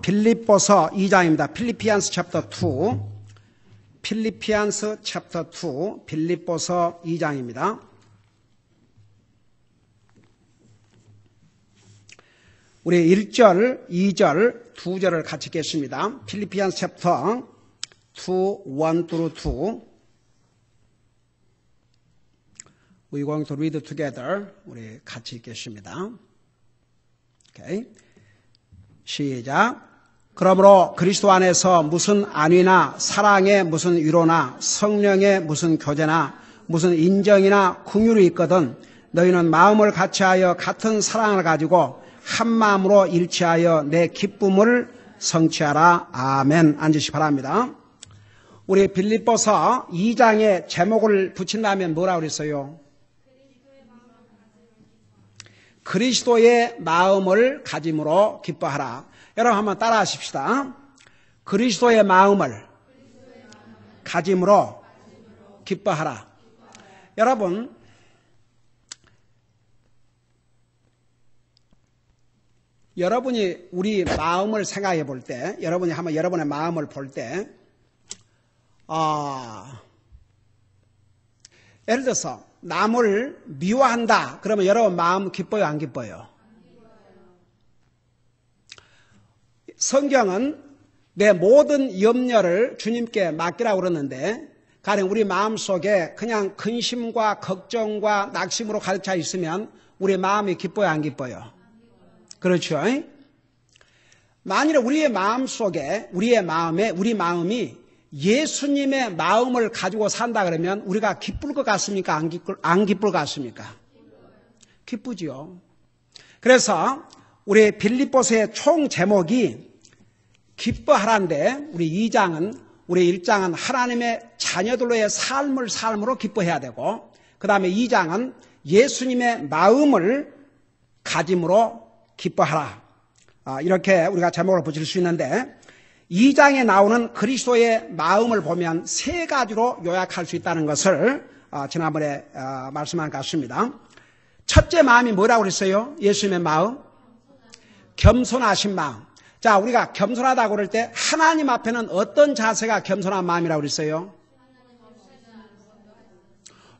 빌립보서 2장입니다. 필리피안스 챕터 2. 필리피안스 챕터 2. 빌립보서 2장입니다. 우리 1절, 2절, 2절을 같이 읽겠습니다. 필리피안스 챕터 2, 1 through 2. We're going to read together. 우리 같이 읽겠습니다. 오케이. 시작. 그러므로 그리스도 안에서 무슨 안위나 사랑의 무슨 위로나 성령의 무슨 교제나 무슨 인정이나 긍휼이 있거든 너희는 마음을 같이하여 같은 사랑을 가지고 한 마음으로 일치하여 내 기쁨을 성취하라. 아멘. 앉으시 바랍니다. 우리 빌립보서 2장의 제목을 붙인다면 뭐라고 그랬어요? 그리스도의 마음을 가짐으로 기뻐하라. 여러분 한번 따라 하십시다. 그리스도의 마음을 가짐으로 기뻐하라. 여러분, 여러분이 우리 마음을 생각해 볼 때, 여러분이 한번 여러분의 마음을 볼 때, 예를 들어서 남을 미워한다. 그러면 여러분 마음 기뻐요, 안 기뻐요? 성경은 내 모든 염려를 주님께 맡기라고 그러는데 가령 우리 마음속에 그냥 근심과 걱정과 낙심으로 가득 차 있으면 우리 마음이 기뻐요, 안 기뻐요? 그렇죠? 만일에 우리의 마음속에 우리 마음이 예수님의 마음을 가지고 산다 그러면 우리가 기쁠 것 같습니까? 안 기쁠 것 같습니까? 기쁘지요. 그래서 우리 빌립보서의 총 제목이 기뻐하라인데 우리 2장은 우리 1장은 하나님의 자녀들로의 삶으로 기뻐해야 되고 그 다음에 2장은 예수님의 마음을 가짐으로 기뻐하라. 이렇게 우리가 제목을 붙일 수 있는데 2장에 나오는 그리스도의 마음을 보면 세 가지로 요약할 수 있다는 것을 지난번에 말씀한 것 같습니다. 첫째 마음이 뭐라고 그랬어요? 예수님의 마음? 겸손하신 마음. 자, 우리가 겸손하다고 그럴 때 하나님 앞에는 어떤 자세가 겸손한 마음이라고 그랬어요?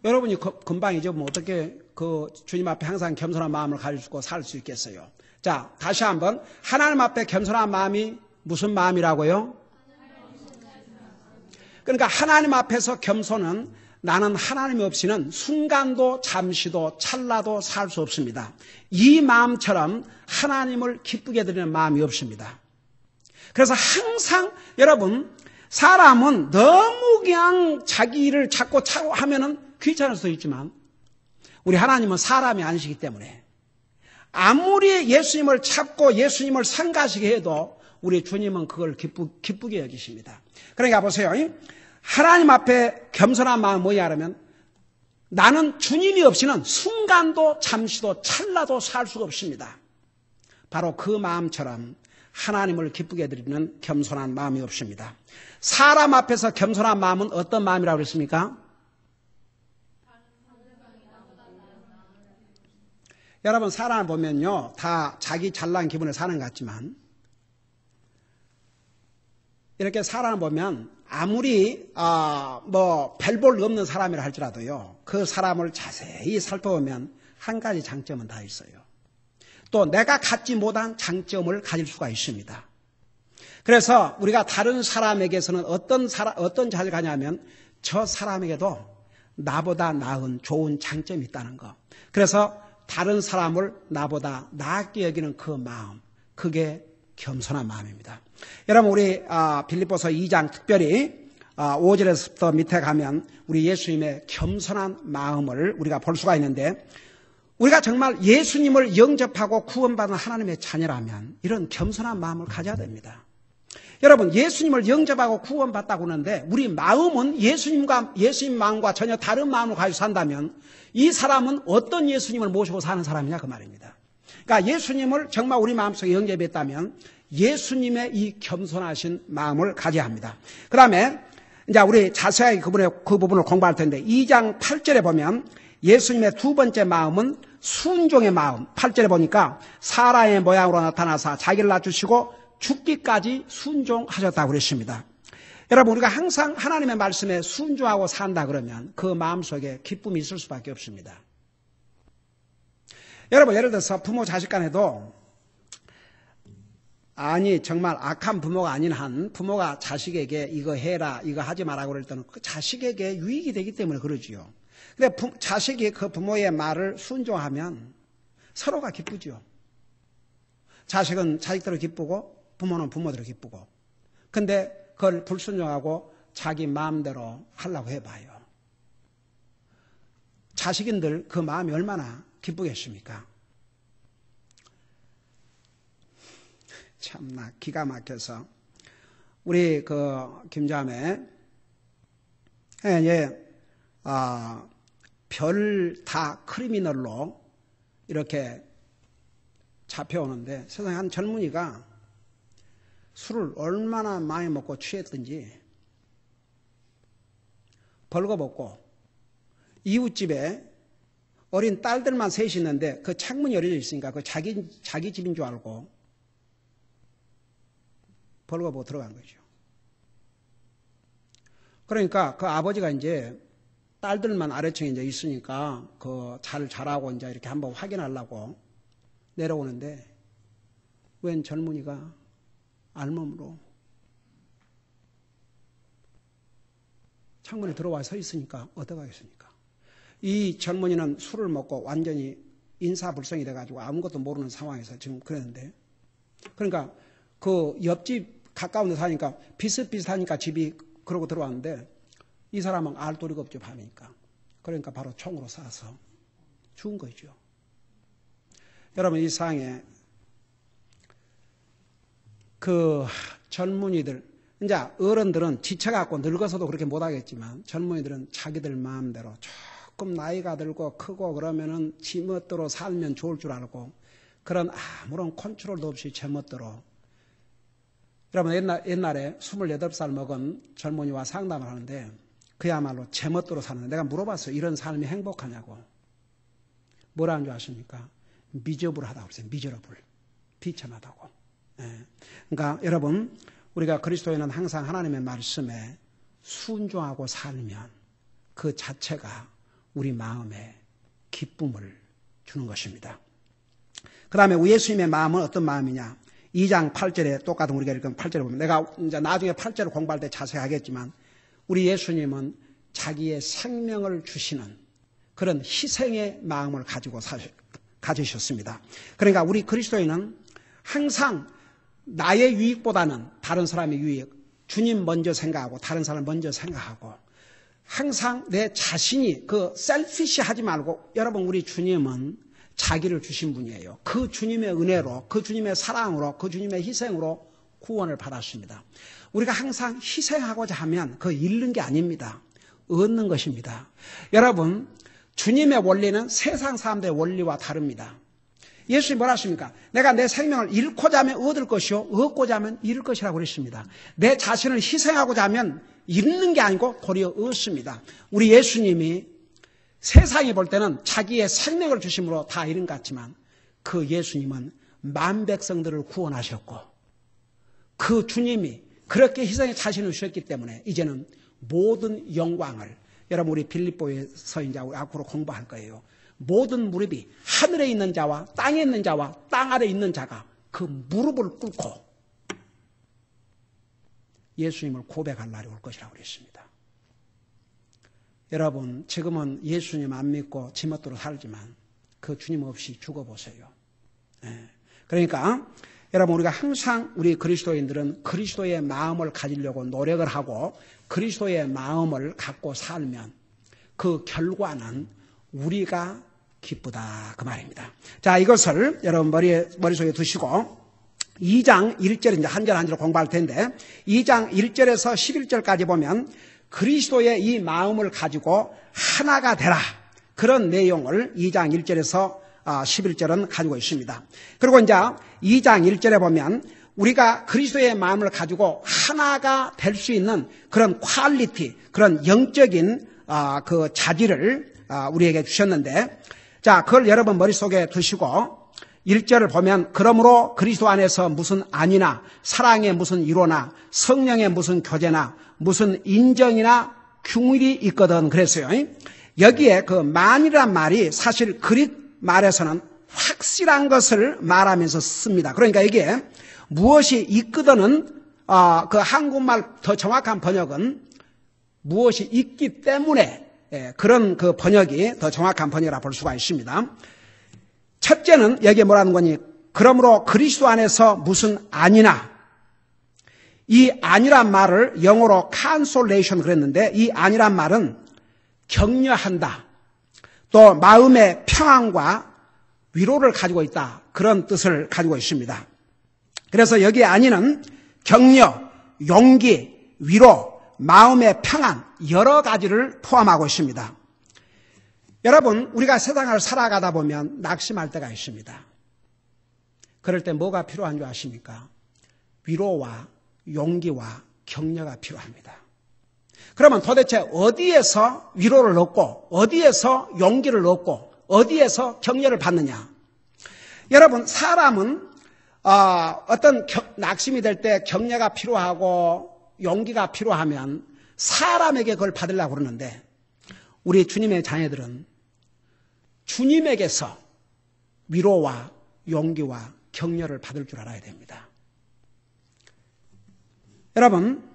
여러분이 금방이죠. 뭐 어떻게 그 주님 앞에 항상 겸손한 마음을 가지고 살 수 있겠어요? 자, 다시 한번 하나님 앞에 겸손한 마음이 무슨 마음이라고요? 그러니까 하나님 앞에서 겸손은 나는 하나님 없이는 순간도 잠시도 찰나도 살 수 없습니다. 이 마음처럼 하나님을 기쁘게 드리는 마음이 없습니다. 그래서 항상 여러분 사람은 너무 그냥 자기 일을 찾고 하면은 귀찮을 수도 있지만 우리 하나님은 사람이 아니시기 때문에 아무리 예수님을 찾고 예수님을 성가시게 해도 우리 주님은 그걸 기쁘게 여기십니다. 그러니까 보세요. 하나님 앞에 겸손한 마음은 뭐냐 하면 나는 주님이 없이는 순간도 잠시도 찰나도 살 수가 없습니다. 바로 그 마음처럼 하나님을 기쁘게 드리는 겸손한 마음이 없습니다. 사람 앞에서 겸손한 마음은 어떤 마음이라고 그랬습니까? 여러분 사람을 보면요 다 자기 잘난 기분에 사는 것 같지만 이렇게 사람을 보면 아무리 별 볼 없는 사람이라 할지라도요 그 사람을 자세히 살펴보면 한 가지 장점은 다 있어요. 또 내가 갖지 못한 장점을 가질 수가 있습니다. 그래서 우리가 다른 사람에게서는 어떤 자세를 가냐면 저 사람에게도 나보다 나은 좋은 장점이 있다는 거. 그래서 다른 사람을 나보다 나게 여기는 그 마음, 그게 겸손한 마음입니다. 여러분 우리 빌립보서 2장 특별히 5절에서부터 밑에 가면 우리 예수님의 겸손한 마음을 우리가 볼 수가 있는데 우리가 정말 예수님을 영접하고 구원받은 하나님의 자녀라면 이런 겸손한 마음을 가져야 됩니다. 여러분 예수님을 영접하고 구원받다고 하는데 우리 마음은 예수님 마음과 전혀 다른 마음을 가지고 산다면 이 사람은 어떤 예수님을 모시고 사는 사람이냐 그 말입니다. 그러니까 예수님을 정말 우리 마음속에 영접했다면 예수님의 이 겸손하신 마음을 가져야 합니다. 그 다음에 이제 우리 자세하게 그 부분을 공부할 텐데 2장 8절에 보면 예수님의 두 번째 마음은 순종의 마음. 8절에 보니까 사람의 모양으로 나타나사 자기를 낮추시고 죽기까지 순종하셨다고 그랬습니다. 여러분, 우리가 항상 하나님의 말씀에 순종하고 산다 그러면 그 마음속에 기쁨이 있을 수밖에 없습니다. 여러분, 예를 들어서 부모 자식 간에도 정말 악한 부모가 아닌 한 부모가 자식에게 이거 해라, 이거 하지 마라 그럴 때는 그 자식에게 유익이 되기 때문에 그러지요. 근데 자식이 그 부모의 말을 순종하면 서로가 기쁘죠. 자식은 자식대로 기쁘고 부모는 부모대로 기쁘고. 근데 그걸 불순종하고 자기 마음대로 하려고 해봐요. 자식인들 그 마음이 얼마나 기쁘겠습니까? 참나 기가 막혀서 우리 그 김자매 별 다 크리미널로 이렇게 잡혀오는데 세상에 한 젊은이가 술을 얼마나 많이 먹고 취했든지 벌거벗고 이웃집에 어린 딸들만 셋이 있는데 그 창문이 열려져 있으니까 그 자기 집인 줄 알고 벌거벗고 들어간 거죠. 그러니까 그 아버지가 이제 딸들만 아래층에 이제 있으니까 그 잘 자라고 이제 이렇게 한번 확인하려고 내려오는데 웬 젊은이가 알몸으로 창문에 들어와 서 있으니까 어떡하겠습니까? 이 젊은이는 술을 먹고 완전히 인사불성이 돼가지고 아무것도 모르는 상황에서 지금 그랬는데, 그러니까 그 옆집 가까운 데 사니까 비슷비슷하니까 집이 그러고 들어왔는데 이 사람은 알 도리가 없죠, 밤이니까. 그러니까 바로 총으로 쏴서 죽은 거죠. 여러분, 이 상에 그 젊은이들, 이제 어른들은 지쳐갖고 늙어서도 그렇게 못하겠지만 젊은이들은 자기들 마음대로 조금 나이가 들고 크고 그러면은 지멋대로 살면 좋을 줄 알고 그런 아무런 컨트롤도 없이 제멋대로. 여러분, 옛날에 28살 먹은 젊은이와 상담을 하는데 그야말로 제멋대로 사는데 내가 물어봤어요. 이런 삶이 행복하냐고. 뭐라는 줄 아십니까? 미저블하다고 그랬어요. 미저러블. 비참하다고. 그러니까 여러분, 우리가 그리스도인은 항상 하나님의 말씀에 순종하고 살면 그 자체가 우리 마음에 기쁨을 주는 것입니다. 그 다음에 예수님의 마음은 어떤 마음이냐? 2장 8절에 똑같은 우리가 읽은 8절에 보면, 내가 이제 나중에 8절을 공부할 때 자세히 하겠지만 우리 예수님은 자기의 생명을 주시는 그런 희생의 마음을 가지셨습니다. 그러니까 우리 그리스도인은 항상 나의 유익보다는 다른 사람의 유익, 주님 먼저 생각하고 다른 사람 먼저 생각하고 항상 내 자신이 그 셀피시하지 말고, 여러분, 우리 주님은 자기를 주신 분이에요. 그 주님의 은혜로, 그 주님의 사랑으로, 그 주님의 희생으로 구원을 받았습니다. 우리가 항상 희생하고자 하면 그 잃는 게 아닙니다. 얻는 것입니다. 여러분, 주님의 원리는 세상 사람들의 원리와 다릅니다. 예수님이 뭐라 하십니까? 내가 내 생명을 잃고자 하면 얻을 것이요 얻고자 하면 잃을 것이라고 그랬습니다. 내 자신을 희생하고자 하면 잃는 게 아니고 도리어 얻습니다. 우리 예수님이 세상이 볼 때는 자기의 생명을 주심으로 다 잃은 것 같지만 그 예수님은 만 백성들을 구원하셨고 그 주님이 그렇게 희생의 자신을 주셨기 때문에 이제는 모든 영광을, 여러분, 우리 빌립보에서 이제 앞으로 공부할 거예요. 모든 무릎이, 하늘에 있는 자와 땅에 있는 자와 땅 아래 있는 자가 그 무릎을 꿇고 예수님을 고백할 날이 올 것이라고 그랬습니다. 여러분, 지금은 예수님 안 믿고 지멋대로 살지만 그 주님 없이 죽어보세요. 그러니까 여러분, 우리가 항상 우리 그리스도인들은 그리스도의 마음을 가지려고 노력을 하고 그리스도의 마음을 갖고 살면 그 결과는 우리가 기쁘다, 그 말입니다. 자, 이것을 여러분 머릿속에 두시고 2장 1절, 이제 한 절 한 절 공부할 텐데 2장 1절에서 11절까지 보면 그리스도의 이 마음을 가지고 하나가 되라, 그런 내용을 2장 1절에서 11절은 가지고 있습니다. 그리고 이제 2장 1절에 보면 우리가 그리스도의 마음을 가지고 하나가 될 수 있는 그런 퀄리티, 그런 영적인 그 자질을 우리에게 주셨는데, 자, 그걸 여러분 머릿속에 두시고 1절을 보면 그러므로 그리스도 안에서 무슨 안이나 사랑의 무슨 위로나 성령의 무슨 교제나 무슨 인정이나 긍휼이 있거든 그랬어요. 여기에 그 만이란 말이 사실 그릭 말에서는 확실한 것을 말하면서 씁니다. 그러니까 이게 무엇이 있거든은 그 한국말 더 정확한 번역은 무엇이 있기 때문에 그런 그 번역이 더 정확한 번역이라 볼 수가 있습니다. 첫째는 여기에 뭐라는 거니? 그러므로 그리스도 안에서 무슨 안이나, 이 안이란 말을 영어로 consolation 그랬는데 이 안이란 말은 격려한다, 또 마음의 평안과 위로를 가지고 있다, 그런 뜻을 가지고 있습니다. 그래서 여기 안이는 격려, 용기, 위로, 마음의 평안 여러 가지를 포함하고 있습니다. 여러분, 우리가 세상을 살아가다 보면 낙심할 때가 있습니다. 그럴 때 뭐가 필요한 줄 아십니까? 위로와 용기와 격려가 필요합니다. 그러면 도대체 어디에서 위로를 얻고 어디에서 용기를 얻고 어디에서 격려를 받느냐? 여러분, 사람은 어떤 낙심이 될 때 격려가 필요하고 용기가 필요하면 사람에게 그걸 받으려고 그러는데 우리 주님의 자녀들은 주님에게서 위로와 용기와 격려를 받을 줄 알아야 됩니다. 여러분,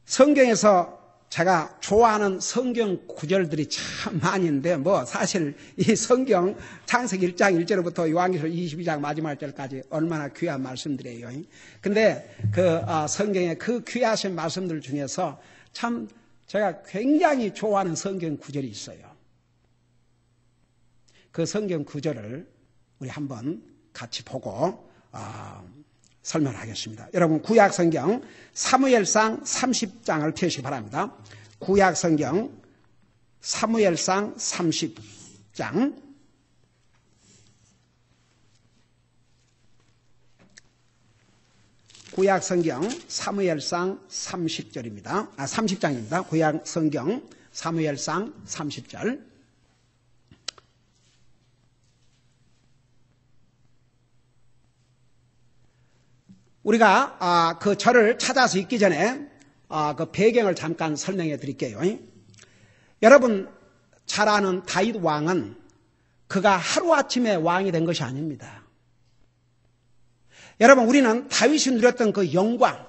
성경에서 제가 좋아하는 성경 구절들이 참 많이 있는데 사실 이 성경 창세기 1장 1절부터 요한계시록 22장 마지막 절까지 얼마나 귀한 말씀들이에요. 근데 그 성경의 그 귀하신 말씀들 중에서 참 제가 굉장히 좋아하는 성경 구절이 있어요. 그 성경 구절을 우리 한번 같이 보고 설명하겠습니다. 여러분, 구약 성경 사무엘상 30장을 펴시기 바랍니다. 구약 성경 사무엘상 30장 구약 성경 사무엘상 30절입니다. 30장입니다. 구약 성경 사무엘상 30절. 우리가 그 절을 찾아서 읽기 전에 그 배경을 잠깐 설명해 드릴게요. 여러분 잘 아는 다윗 왕은 그가 하루아침에 왕이 된 것이 아닙니다. 여러분, 우리는 다윗이 누렸던 그 영광,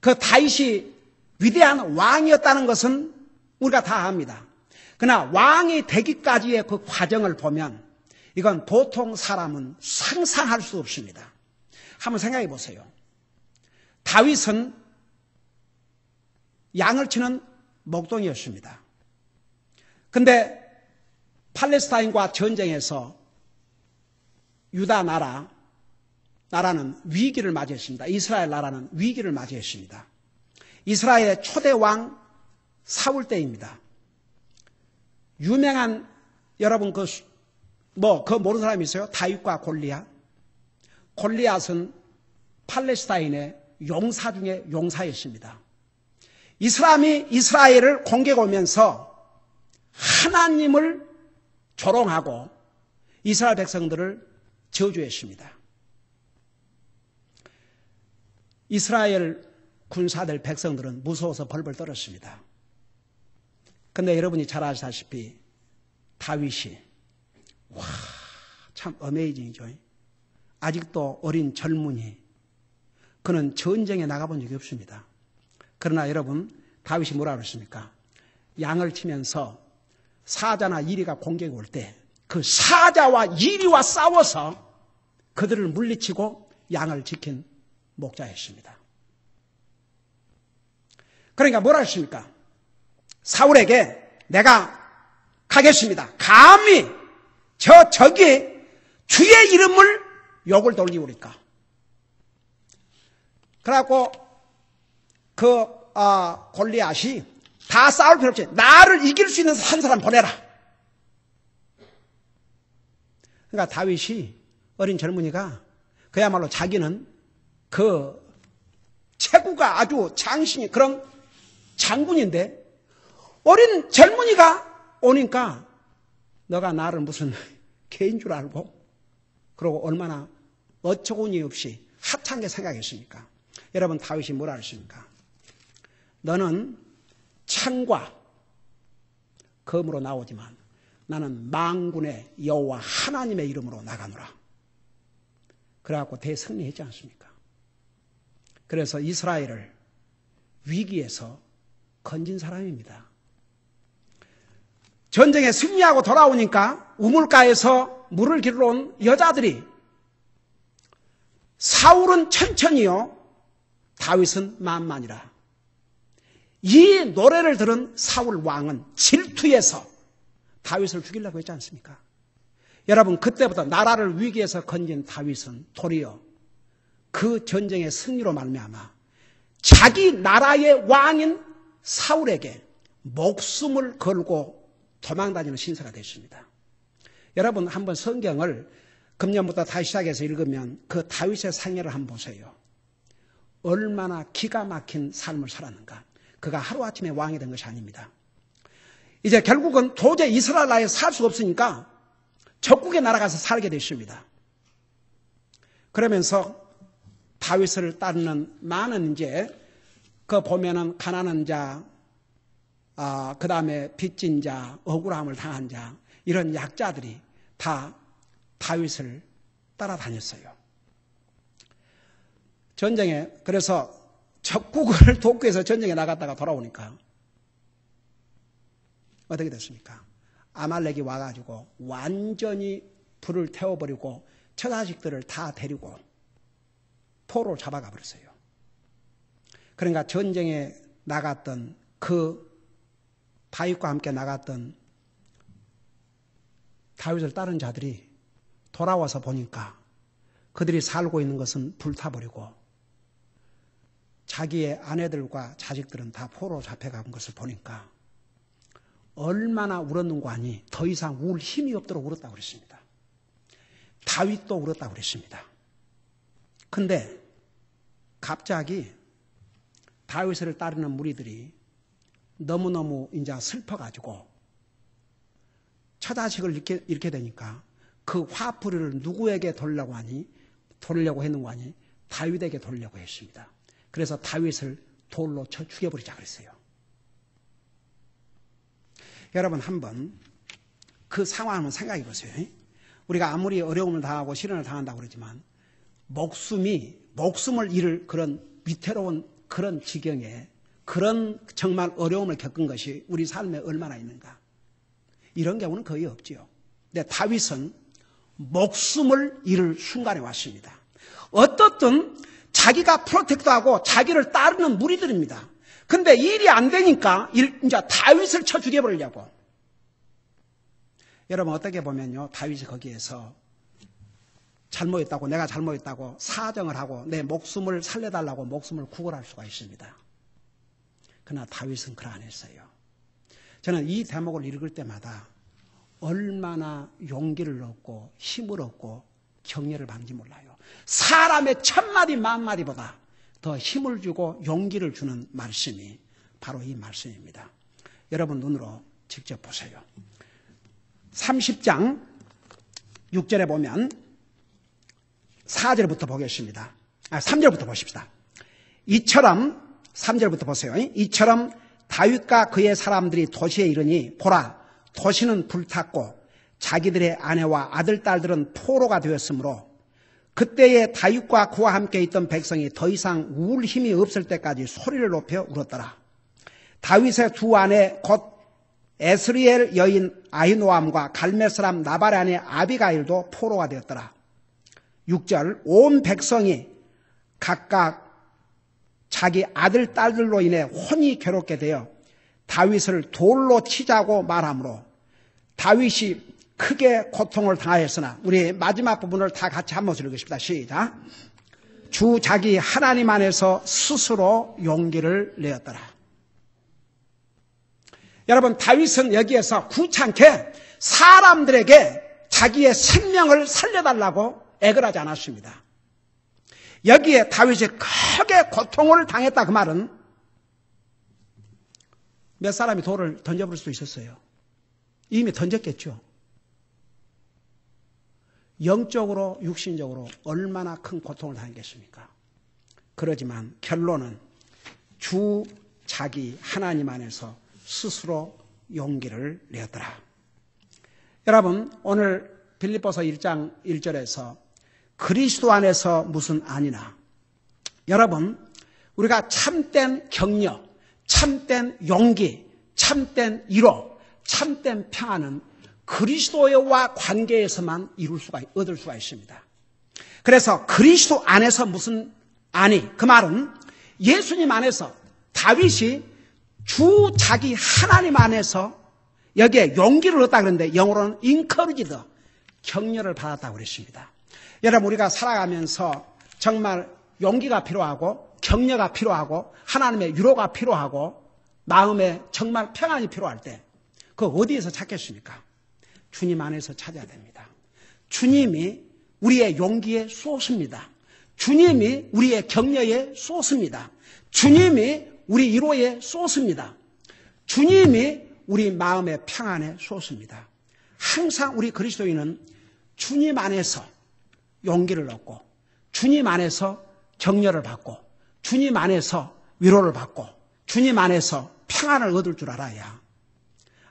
그 다윗이 위대한 왕이었다는 것은 우리가 다 압니다. 그러나 왕이 되기까지의 그 과정을 보면 이건 보통 사람은 상상할 수 없습니다. 한번 생각해 보세요. 다윗은 양을 치는 목동이었습니다. 근데 팔레스타인과 전쟁에서 유다 나라는 위기를 맞이했습니다. 이스라엘 나라는 위기를 맞이했습니다. 이스라엘의 초대 왕 사울 때입니다. 유명한 여러분 그거 모르는 사람이 있어요? 다윗과 골리앗. 골리앗은 팔레스타인의 용사 중에 용사였습니다. 이스라엘을 공격해 오면서 하나님을 조롱하고 이스라엘 백성들을 저주했습니다. 이스라엘 군사들 백성들은 무서워서 벌벌 떨었습니다. 그런데 여러분이 잘 아시다시피 다윗이 참 어메이징이죠. 아직도 어린 젊은이, 그는 전쟁에 나가본 적이 없습니다. 그러나 여러분, 다윗이 뭐라 그랬습니까? 양을 치면서 사자나 이리가 공격이 올 때 그 사자와 이리와 싸워서 그들을 물리치고 양을 지킨 목자였습니다. 그러니까 뭐라 했습니까? 사울에게 내가 가겠습니다. 감히 저기 주의 이름을 욕을 돌리우리까. 그래갖고 골리앗이 다 싸울 필요 없지, 나를 이길 수 있는 한 사람 보내라. 그러니까 다윗이, 어린 젊은이가 그야말로 자기는 그 체구가 아주 장신이 그런 장군인데 어린 젊은이가 오니까 너가 나를 무슨 개인 줄 알고 그리고 얼마나 어처구니 없이 하찮게 생각했습니까? 여러분, 다윗이 뭐라 했습니까? 너는 창과 검으로 나오지만 나는 만군의 여호와 하나님의 이름으로 나가노라. 그래갖고 대승리했지 않습니까? 그래서 이스라엘을 위기에서 건진 사람입니다. 전쟁에 승리하고 돌아오니까 우물가에서 물을 길러 온 여자들이 사울은 천천히요, 다윗은 만만이라. 이 노래를 들은 사울 왕은 질투해서 다윗을 죽이려고 했지 않습니까? 여러분, 그때부터 나라를 위기에서 건진 다윗은 도리어 그 전쟁의 승리로 말미암아 자기 나라의 왕인 사울에게 목숨을 걸고 도망다니는 신세가 됐습니다. 여러분, 한번 성경을 금년부터 다시 시작해서 읽으면 그 다윗의 생애를 한번 보세요. 얼마나 기가 막힌 삶을 살았는가. 그가 하루아침에 왕이 된 것이 아닙니다. 이제 결국은 도저히 이스라엘 나라에 살 수가 없으니까 적국에 날아가서 살게 됐습니다. 그러면서 다윗을 따르는 많은 이제 그 보면은 가난한 자, 그 다음에 빚진 자, 억울함을 당한 자, 이런 약자들이 다 다윗을 따라다녔어요. 전쟁에, 그래서 적국을 돕기 위해서 전쟁에 나갔다가 돌아오니까 어떻게 됐습니까? 아말렉이 와가지고 완전히 불을 태워버리고 처자식들을 다 데리고 포로로 잡아가 버렸어요. 그러니까 전쟁에 나갔던 그 다윗과 함께 나갔던 다윗을 따른 자들이 돌아와서 보니까 그들이 살고 있는 것은 불타버리고 자기의 아내들과 자식들은 다 포로로 잡혀간 것을 보니까 얼마나 울었는고 하니 더 이상 울 힘이 없도록 울었다고 그랬습니다. 다윗도 울었다고 그랬습니다. 근데 갑자기 다윗을 따르는 무리들이 너무너무 이제 슬퍼가지고 처자식을 잃게 되니까 그 화풀이를 누구에게 돌려고 했는고 하니 다윗에게 돌려고 했습니다. 그래서 다윗을 돌로 쳐 죽여버리자 그랬어요. 여러분, 한번 그 상황을 한번 생각해 보세요. 우리가 아무리 어려움을 당하고 시련을 당한다고 그러지만 목숨을 잃을 그런 위태로운 그런 지경에 그런 정말 어려움을 겪은 것이 우리 삶에 얼마나 있는가. 이런 경우는 거의 없지요. 근데 다윗은 목숨을 잃을 순간에 왔습니다. 어떻든 자기가 프로텍트하고 자기를 따르는 무리들입니다. 근데 일이 안 되니까 이제 다윗을 쳐 죽여버리려고. 여러분, 어떻게 보면요, 다윗이 거기에서 잘못했다고, 내가 잘못했다고 사정을 하고 내 목숨을 살려달라고 목숨을 구걸할 수가 있습니다. 그러나 다윗은 그러 안 했어요. 저는 이 대목을 읽을 때마다 얼마나 용기를 얻고 힘을 얻고 격려를 받는지 몰라요. 사람의 천마디 만마디보다 더 힘을 주고 용기를 주는 말씀이 바로 이 말씀입니다. 여러분 눈으로 직접 보세요. 30장 6절에 보면 4절부터 보겠습니다. 3절부터 보십시다. 이처럼 3절부터 보세요. 이처럼 다윗과 그의 사람들이 도시에 이르니 보라, 도시는 불탔고 자기들의 아내와 아들, 딸들은 포로가 되었으므로 그때에 다윗과 그와 함께 있던 백성이 더 이상 울 힘이 없을 때까지 소리를 높여 울었더라. 다윗의 두 아내 곧 에스리엘 여인 아히노암과 갈멜 사람 나발의 아내 아비가일도 포로가 되었더라. 6절, 온 백성이 각각 자기 아들, 딸들로 인해 혼이 괴롭게 되어 다윗을 돌로 치자고 말하므로 다윗이 크게 고통을 당하였으나, 우리 마지막 부분을 다 같이 한 번씩 읽으십시다. 시작. 주 자기 하나님 안에서 스스로 용기를 내었더라. 여러분, 다윗은 여기에서 구차하게 사람들에게 자기의 생명을 살려달라고 애걸하지 않았습니다. 여기에 다윗이 크게 고통을 당했다 그 말은 몇 사람이 돌을 던져버릴 수도 있었어요. 이미 던졌겠죠. 영적으로 육신적으로 얼마나 큰 고통을 당했겠습니까? 그러지만 결론은 주 자기 하나님 안에서 스스로 용기를 내었더라. 여러분, 오늘 빌립보서 1장 1절에서 그리스도 안에서 무슨 아니나, 여러분, 우리가 참된 격려, 참된 용기, 참된 위로, 참된 평안은 그리스도와 관계에서만 얻을 수가 있습니다. 그래서 그리스도 안에서 무슨 아니, 그 말은 예수님 안에서, 다윗이 주 자기 하나님 안에서 여기에 용기를 얻다 그러는데 영어로는 encouraged, 격려를 받았다고 그랬습니다. 여러분, 우리가 살아가면서 정말 용기가 필요하고 격려가 필요하고 하나님의 위로가 필요하고 마음에 정말 평안이 필요할 때 그거 어디에서 찾겠습니까? 주님 안에서 찾아야 됩니다. 주님이 우리의 용기의 소스입니다. 주님이 우리의 격려의 소스입니다. 주님이 우리 위로의 소스입니다. 주님이 우리 마음의 평안의 소스입니다. 항상 우리 그리스도인은 주님 안에서 용기를 얻고 주님 안에서 격려를 받고 주님 안에서 위로를 받고 주님 안에서 평안을 얻을 줄 알아야,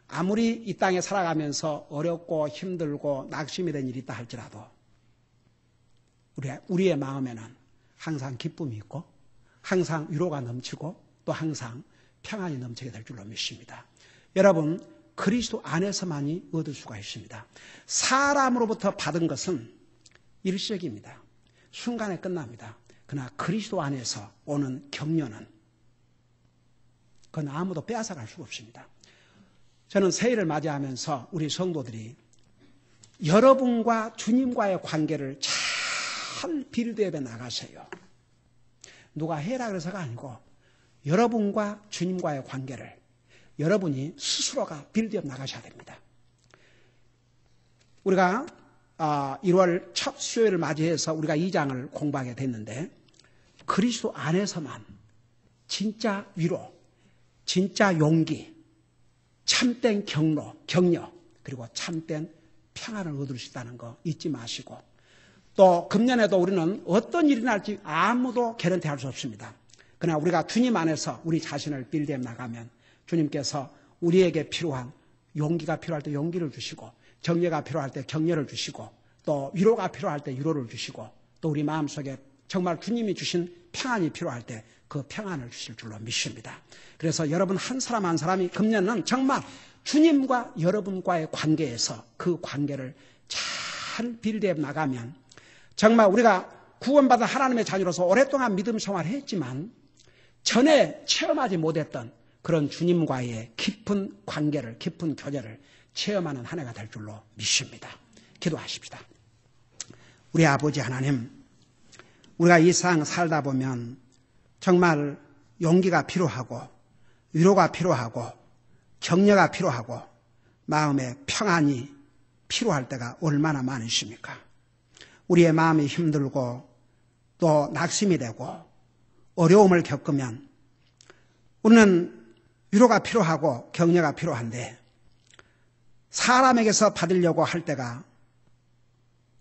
아무리 이 땅에 살아가면서 어렵고 힘들고 낙심이 된 일이 있다 할지라도 우리의 마음에는 항상 기쁨이 있고 항상 위로가 넘치고 또 항상 평안이 넘치게 될 줄로 믿습니다. 여러분, 그리스도 안에서만이 얻을 수가 있습니다. 사람으로부터 받은 것은 일시적입니다. 순간에 끝납니다. 그러나 그리스도 안에서 오는 격려는 그건 아무도 빼앗아갈 수가 없습니다. 저는 새해를 맞이하면서 우리 성도들이 여러분과 주님과의 관계를 잘 빌드업해 나가세요. 누가 해라 그래서가 아니고 여러분과 주님과의 관계를 여러분이 스스로가 빌드업 나가셔야 됩니다. 우리가 1월 첫 수요일을 맞이해서 우리가 2장을 공부하게 됐는데 그리스도 안에서만 진짜 위로, 진짜 용기, 참된 격려, 그리고 참된 평안을 얻을 수 있다는 거 잊지 마시고, 또 금년에도 우리는 어떤 일이 날지 아무도 개런티할 수 없습니다. 그러나 우리가 주님 안에서 우리 자신을 빌드해 나가면 주님께서 우리에게 필요한 용기가 필요할 때 용기를 주시고 격려가 필요할 때 격려를 주시고 또 위로가 필요할 때 위로를 주시고 또 우리 마음속에 정말 주님이 주신 평안이 필요할 때 그 평안을 주실 줄로 믿습니다. 그래서 여러분 한 사람 한 사람이 금년은 정말 주님과 여러분과의 관계에서 그 관계를 잘 빌드해 나가면 정말 우리가 구원받은 하나님의 자녀로서 오랫동안 믿음 생활을 했지만 전에 체험하지 못했던 그런 주님과의 깊은 관계를, 깊은 교제를 체험하는 한 해가 될 줄로 믿습니다. 기도하십시다. 우리 아버지 하나님, 우리가 이 세상 살다 보면 정말 용기가 필요하고 위로가 필요하고 격려가 필요하고 마음의 평안이 필요할 때가 얼마나 많으십니까? 우리의 마음이 힘들고 또 낙심이 되고 어려움을 겪으면 우리는 위로가 필요하고 격려가 필요한데 사람에게서 받으려고 할 때가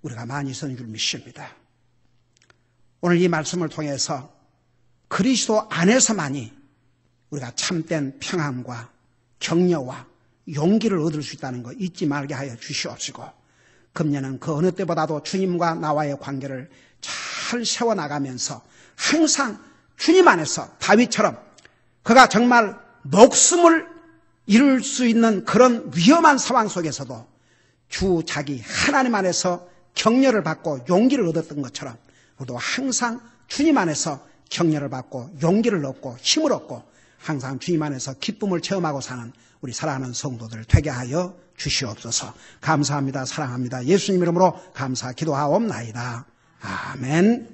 우리가 많이 있는 줄 믿습니다. 오늘 이 말씀을 통해서 그리스도 안에서만이 우리가 참된 평안과 격려와 용기를 얻을 수 있다는 거 잊지 말게 하여 주시옵시고 금년은 그 어느 때보다도 주님과 나와의 관계를 잘 세워나가면서 항상 주님 안에서 다윗처럼 그가 정말 목숨을 잃을 수 있는 그런 위험한 상황 속에서도 주 자기 하나님 안에서 격려를 받고 용기를 얻었던 것처럼 우리도 항상 주님 안에서 격려를 받고 용기를 얻고 힘을 얻고 항상 주님 안에서 기쁨을 체험하고 사는 우리 사랑하는 성도들 되게 하여 주시옵소서. 감사합니다. 사랑합니다. 예수님 이름으로 감사 기도하옵나이다. 아멘.